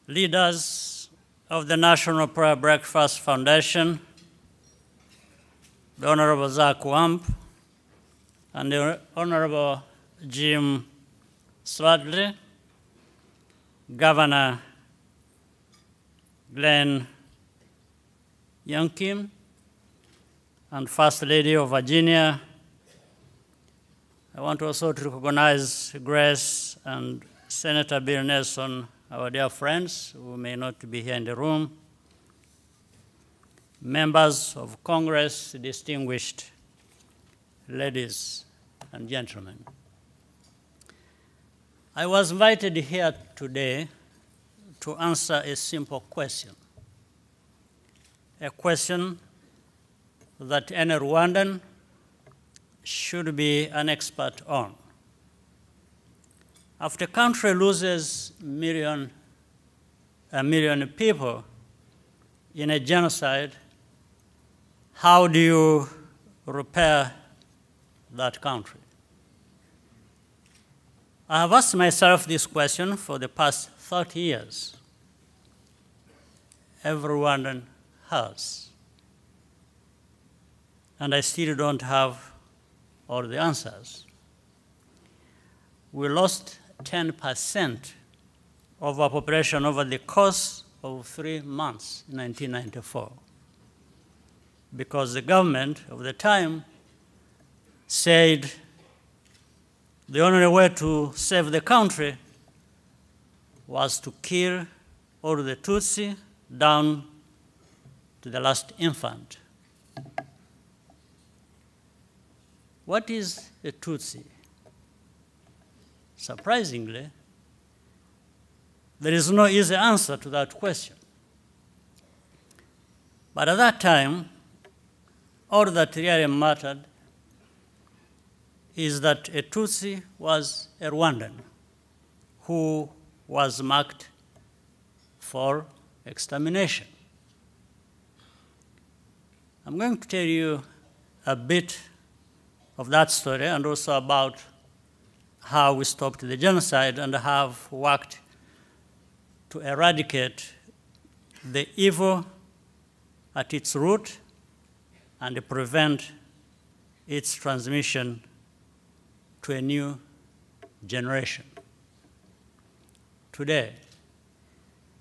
leaders of the National Prayer Breakfast Foundation, the Honorable Zach Wamp, and the Honorable Jim Swadley, Governor Glenn Youngkin, and First Lady of Virginia. I want also to recognize Grace and Senator Bill Nelson, our dear friends who may not be here in the room, members of Congress, distinguished ladies and gentlemen. I was invited here today to answer a simple question, a question that any Rwandan should be an expert on. After a country loses a million people in a genocide, how do you repair that country? I have asked myself this question for the past 30 years. Every Rwandan has. And I still don't have all the answers. We lost 10% of our population over the course of 3 months in 1994 because the government of the time said the only way to save the country was to kill all the Tutsi down to the last infant. What is a Tutsi? Surprisingly, there is no easy answer to that question. But at that time, all that really mattered is that a Tutsi was a Rwandan who was marked for extermination. I'm going to tell you a bit of that story and also about how we stopped the genocide and have worked to eradicate the evil at its root and prevent its transmission to a new generation. Today,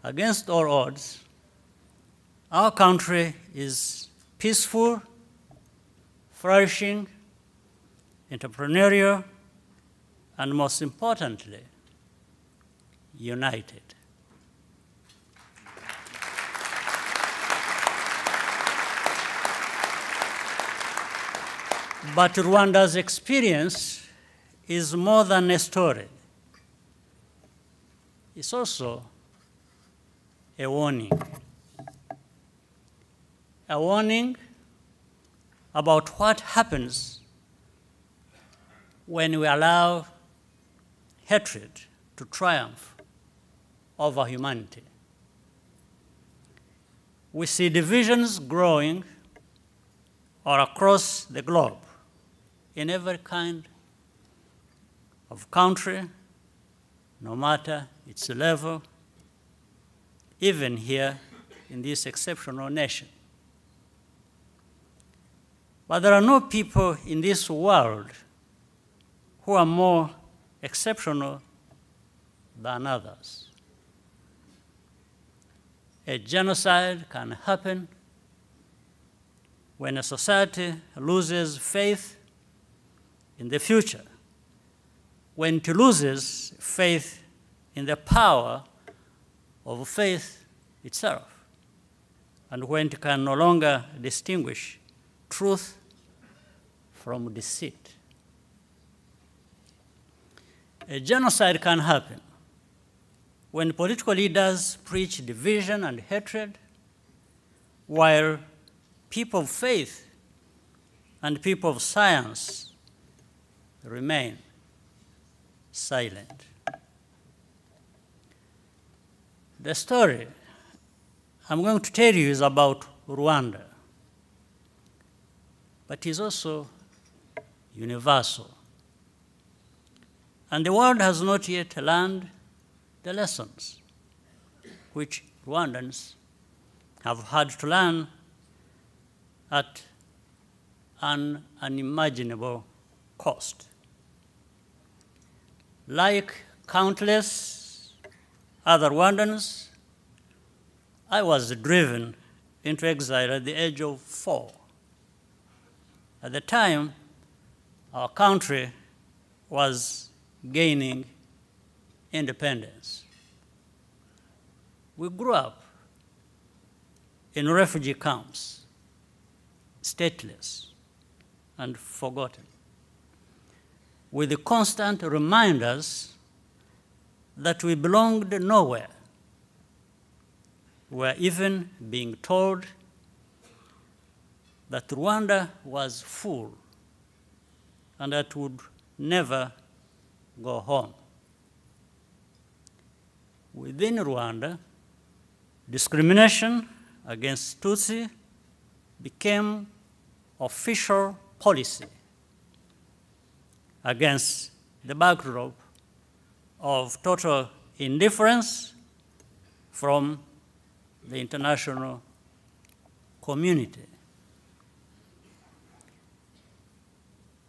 against all odds, our country is peaceful, flourishing, entrepreneurial, and most importantly, united. But Rwanda's experience is more than a story. It's also a warning. A warning about what happens when we allow hatred to triumph over humanity. We see divisions growing all across the globe in every kind of country, no matter its level, even here in this exceptional nation. But there are no people in this world who are more exceptional than others. A genocide can happen when a society loses faith in the future, when it loses faith in the power of faith itself, and when it can no longer distinguish truth from deceit. A genocide can happen when political leaders preach division and hatred, while people of faith and people of science remain silent. The story I'm going to tell you is about Rwanda, but is also universal. And the world has not yet learned the lessons. which Rwandans have had to learn at an unimaginable cost. Like countless other Rwandans, I was driven into exile at the age of 4. At the time, our country was gaining independence. We grew up in refugee camps, stateless and forgotten, with the constant reminders that we belonged nowhere. We were even being told that Rwanda was full and that would never go home. Within Rwanda, discrimination against Tutsi became official policy against the backdrop of total indifference from the international community.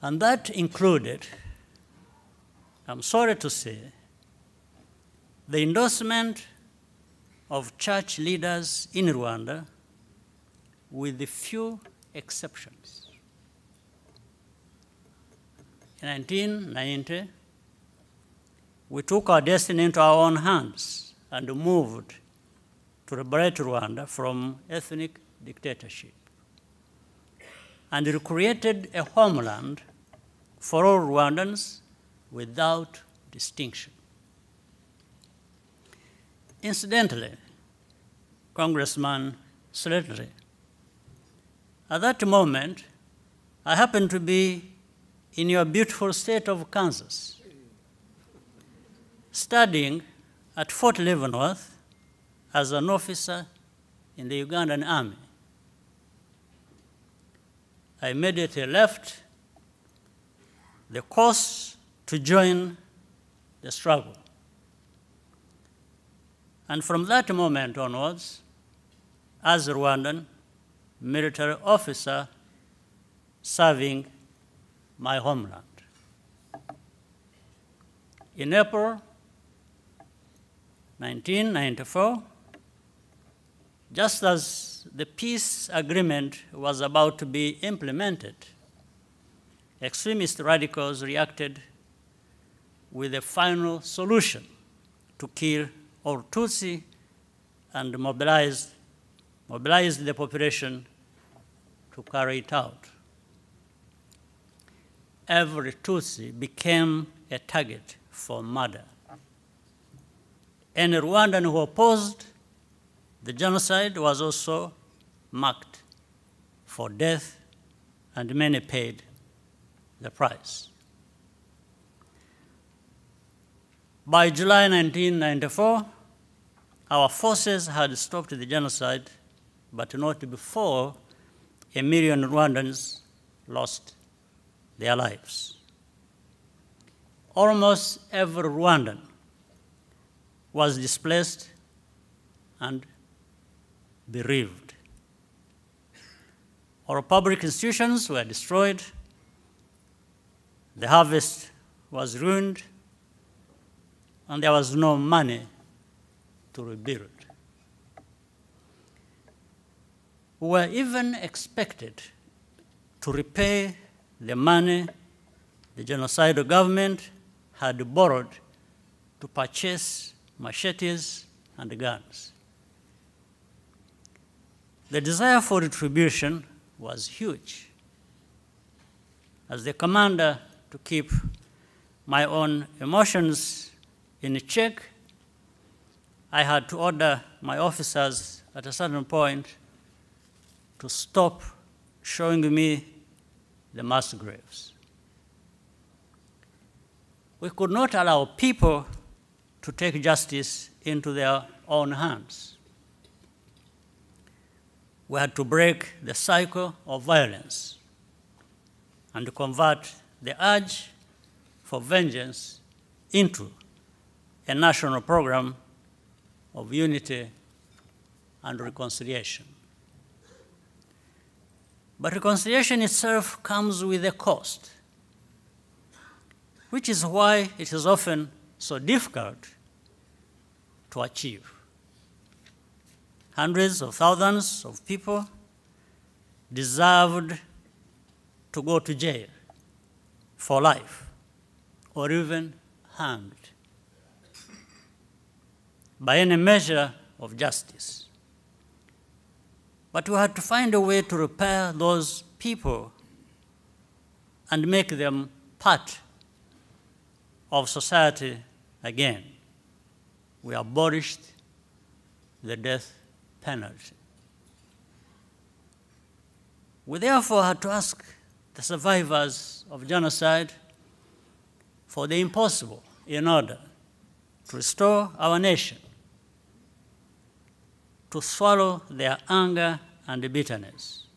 And that included, I'm sorry to say, the endorsement of church leaders in Rwanda, with a few exceptions. In 1990, we took our destiny into our own hands and moved to liberate Rwanda from ethnic dictatorship, and recreated a homeland for all Rwandans without distinction. Incidentally, Congressman Slattery, at that moment, I happened to be in your beautiful state of Kansas, studying at Fort Leavenworth as an officer in the Ugandan Army. I immediately left the course to join the struggle. And from that moment onwards, as a Rwandan military officer serving my homeland. In April 1994, just as the peace agreement was about to be implemented, extremist radicals reacted with a final solution to kill all Tutsi and mobilized the population to carry it out. Every Tutsi became a target for murder. Any Rwandan who opposed the genocide was also marked for death, and many paid the price. By July 1994, our forces had stopped the genocide, but not before 1 million Rwandans lost their lives. Almost every Rwandan was displaced and bereaved. Our public institutions were destroyed, the harvest was ruined, and there was no money to rebuild. We were even expected to repay the money the genocidal government had borrowed to purchase machetes and guns. The desire for retribution was huge. As the commander, to keep my own emotions in check, I had to order my officers at a certain point to stop showing me the mass graves. We could not allow people to take justice into their own hands. We had to break the cycle of violence and convert the urge for vengeance into a national program of unity and reconciliation. But reconciliation itself comes with a cost, which is why it is often so difficult to achieve. Hundreds of thousands of people deserved to go to jail for life or even hanged by any measure of justice. But we had to find a way to repair those people and make them part of society again. We abolished the death penalty. We therefore had to ask the survivors of genocide for the impossible in order to restore our nation, to swallow their anger and bitterness,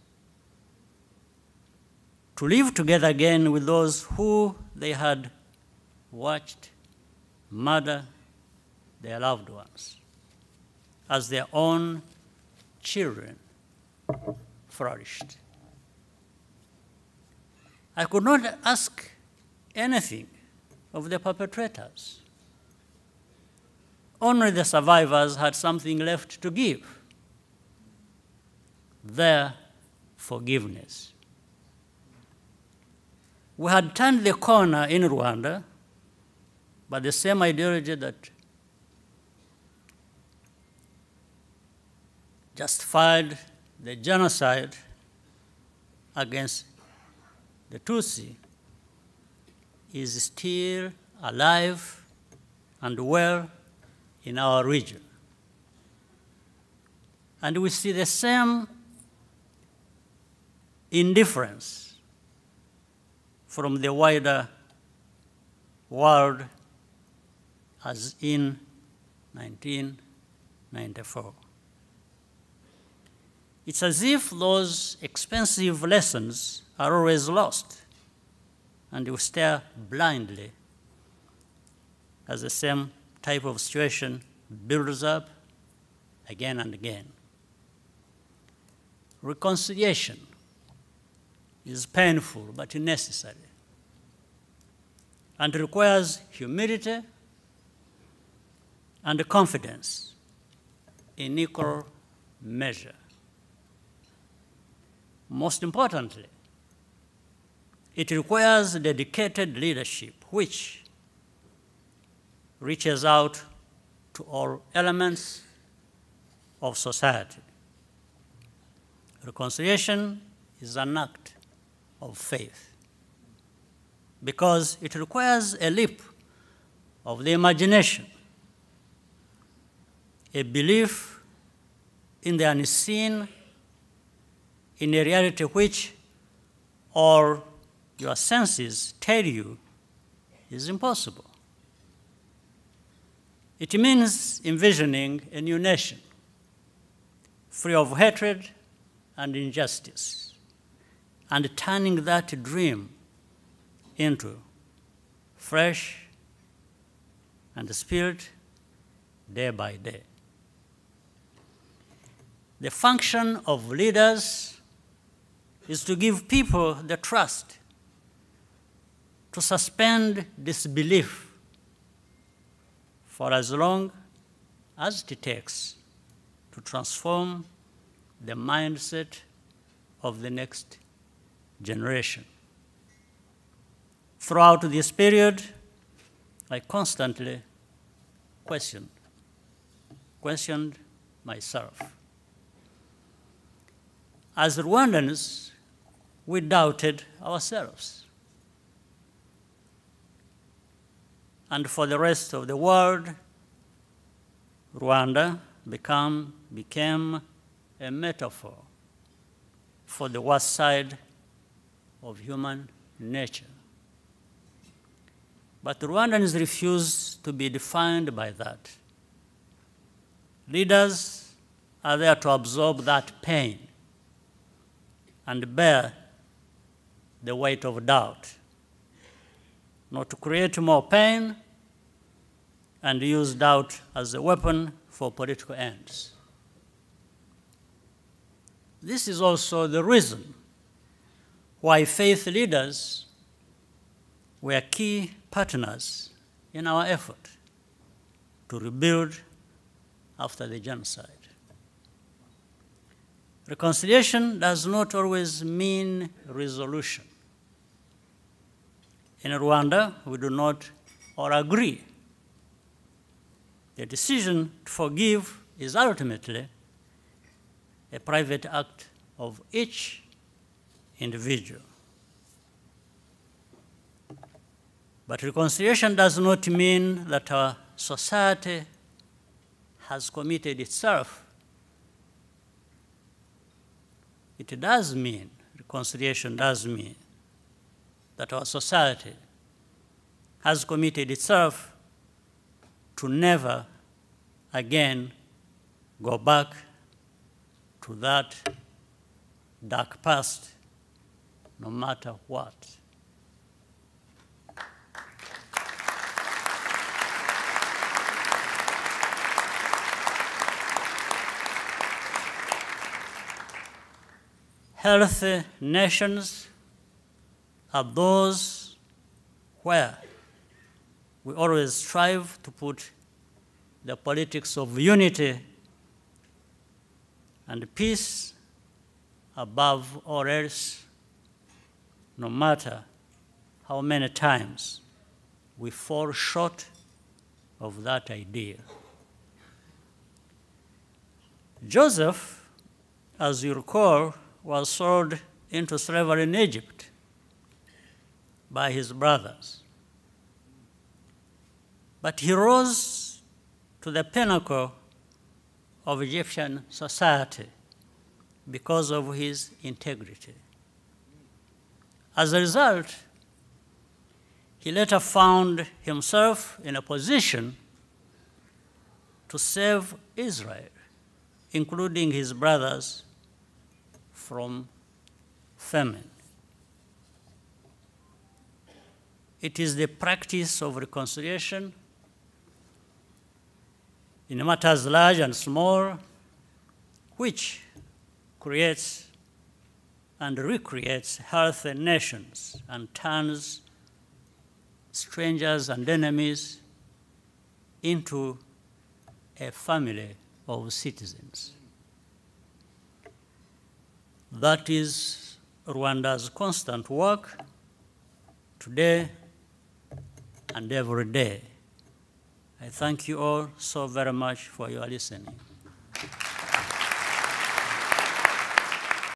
to live together again with those who they had watched murder their loved ones as their own children flourished. I could not ask anything of the perpetrators. Only the survivors had something left to give: their forgiveness. We had turned the corner in Rwanda, but the same ideology that justified the genocide against the Tutsi is still alive and well in our region. And we see the same indifference from the wider world as in 1994. It's as if those expensive lessons are always lost, and we stare blindly as the same type of situation builds up again and again. Reconciliation is painful but necessary, and requires humility and confidence in equal measure. Most importantly, it requires dedicated leadership which reaches out to all elements of society. Reconciliation is an act of faith because it requires a leap of the imagination, a belief in the unseen, in a reality which all your senses tell you is impossible. It means envisioning a new nation, free of hatred and injustice, and turning that dream into flesh and spirit day by day. The function of leaders is to give people the trust to suspend disbelief for as long as it takes to transform the mindset of the next generation. Throughout this period, I constantly questioned myself. As Rwandans, we doubted ourselves. And for the rest of the world, Rwanda became a metaphor for the worst side of human nature. But Rwandans refuse to be defined by that. Leaders are there to absorb that pain and bear the weight of doubt, not to create more pain and use doubt as a weapon for political ends. This is also the reason why faith leaders were key partners in our effort to rebuild after the genocide. Reconciliation does not always mean resolution. In Rwanda, we do not all agree. The decision to forgive is ultimately a private act of each individual. But reconciliation does not mean that our society has committed itself. It does mean, reconciliation does mean, that our society has committed itself to never again go back to that dark past, no matter what. Healthy nations are those where we always strive to put the politics of unity and peace above all else, no matter how many times we fall short of that idea. Joseph, as you recall, was sold into slavery in Egypt by his brothers. But he rose to the pinnacle of Egyptian society because of his integrity. As a result, he later found himself in a position to save Israel, including his brothers, from famine. It is the practice of reconciliation in matters large and small, which creates and recreates healthy nations and turns strangers and enemies into a family of citizens. That is Rwanda's constant work today and every day. I thank you all so very much for your listening.